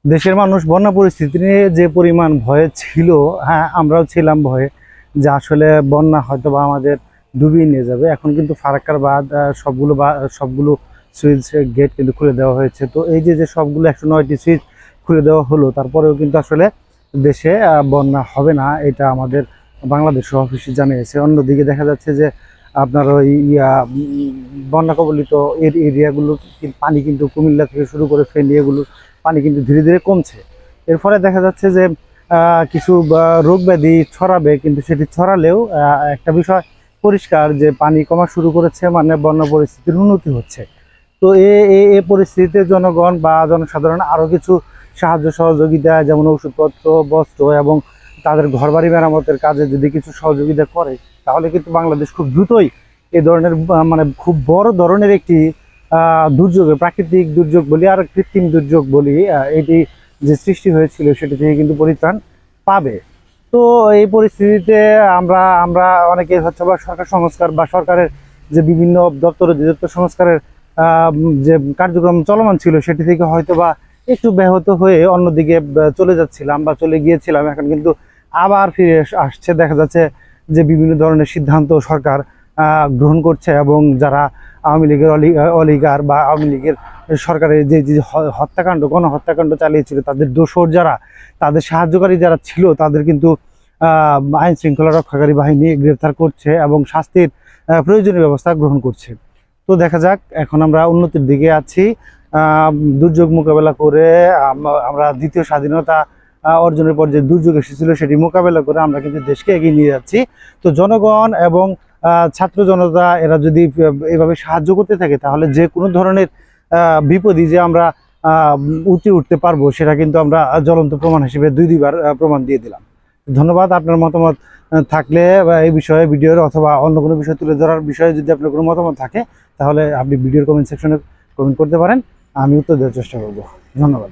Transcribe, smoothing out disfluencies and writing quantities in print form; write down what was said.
দেশের মানুষ বন্যা পরিস্থিতি নিয়ে যে পরিমাণ ভয়ে ছিল, হ্যাঁ আমরাও ছিলাম ভয়ে যে আসলে বন্যা হয়তো বা আমাদের ডুবিয়ে নিয়ে যাবে। এখন কিন্তু ফারাক্কার বাঁধ সবগুলো সুইচ গেট কিন্তু খুলে দেওয়া হয়েছে। তো এই যে সবগুলো 109টি সুইচ খুলে দেওয়া হলো, তারপরেও কিন্তু আসলে দেশে বন্যা হবে না, এটা আমাদের বাংলাদেশ অফিসে জানিয়েছে। অন্যদিকে দেখা যাচ্ছে যে আপনার ওই বন্যা কবলিত এরিয়াগুলো পানি কিন্তু কুমিল্লা থেকে শুরু করে ফেনী এগুলো পানি কিন্তু ধীরে ধীরে কমছে। এর ফলে দেখা যাচ্ছে যে কিছু রোগ ব্যাধি ছড়াবে, কিন্তু সেটি ছড়ালেও একটা বিষয় পরিষ্কার যে পানি কমা শুরু করেছে মানে বন্যা পরিস্থিতির উন্নতি হচ্ছে। তো এই পরিস্থিতিতে জনগণ বা জনসাধারণ আরও কিছু সাহায্য সহযোগিতা, যেমন ওষুধপত্র, বস্ত্র এবং তাদের ঘরবাড়ি মেরামতের কাজে যদি কিছু সহযোগিতা করে, তাহলে কিন্তু বাংলাদেশ খুব দ্রুতই এই ধরনের মানে খুব বড় ধরনের একটি দুর্যোগে, প্রাকৃতিক দুর্যোগ বলি আর কৃত্রিম দুর্যোগ বলি, এটি যে সৃষ্টি হয়েছিল সেটি থেকে কিন্তু পরিত্রাণ পাবে। তো এই পরিস্থিতিতে আমরা আমরা অনেকে হচ্ছে বা সরকার সংস্কার বা সরকারের যে বিভিন্ন দপ্তর অধিদপ্তর সংস্কারের যে কার্যক্রম চলমান ছিল সেটি থেকে হয়তো বা একটু ব্যাহত হয়ে অন্যদিকে চলে যাচ্ছিলাম বা চলে গিয়েছিলাম। এখন কিন্তু আবার ফিরে আসছে, দেখা যাচ্ছে যে বিভিন্ন ধরনের সিদ্ধান্ত সরকার গ্রহণ করছে এবং যারা আওয়ামী লীগের অলিগার বা আওয়ামী লীগের সরকারের যে হত্যাকাণ্ড, গণহত্যাকাণ্ড চালিয়েছিল, তাদের দোসর যারা, তাদের সাহায্যকারী যারা ছিল, তাদের কিন্তু আইন শৃঙ্খলা রক্ষাকারী বাহিনী গ্রেফতার করছে এবং শাস্তির প্রয়োজনীয় ব্যবস্থা গ্রহণ করছে। তো দেখা যাক, এখন আমরা উন্নতির দিকে আছি। দুর্যোগ মোকাবেলা করে আমরা দ্বিতীয় স্বাধীনতা অর্জনের পর যে দুর্যোগ এসেছিল সেটি মোকাবেলা করে আমরা কিন্তু দেশকে এগিয়ে নিয়ে যাচ্ছি। তো জনগণ এবং ছাত্র জনতা এরা যদি এভাবে সাহায্য করতে থাকে, তাহলে যে কোনো ধরনের বিপদই যে আমরা উঠতে পারবো, সেটা কিন্তু আমরা জ্বলন্ত প্রমাণ হিসেবে দুইবার প্রমাণ দিয়ে দিলাম। ধন্যবাদ। আপনার মতামত থাকলে বা এই বিষয়ে ভিডিওর অথবা অন্য কোনো বিষয় তুলে ধরার বিষয়ে যদি আপনার কোনো মতামত থাকে, তাহলে আপনি ভিডিওর কমেন্ট সেকশনে কমেন্ট করতে পারেন, আমি উত্তর দেওয়ার চেষ্টা করব। ধন্যবাদ।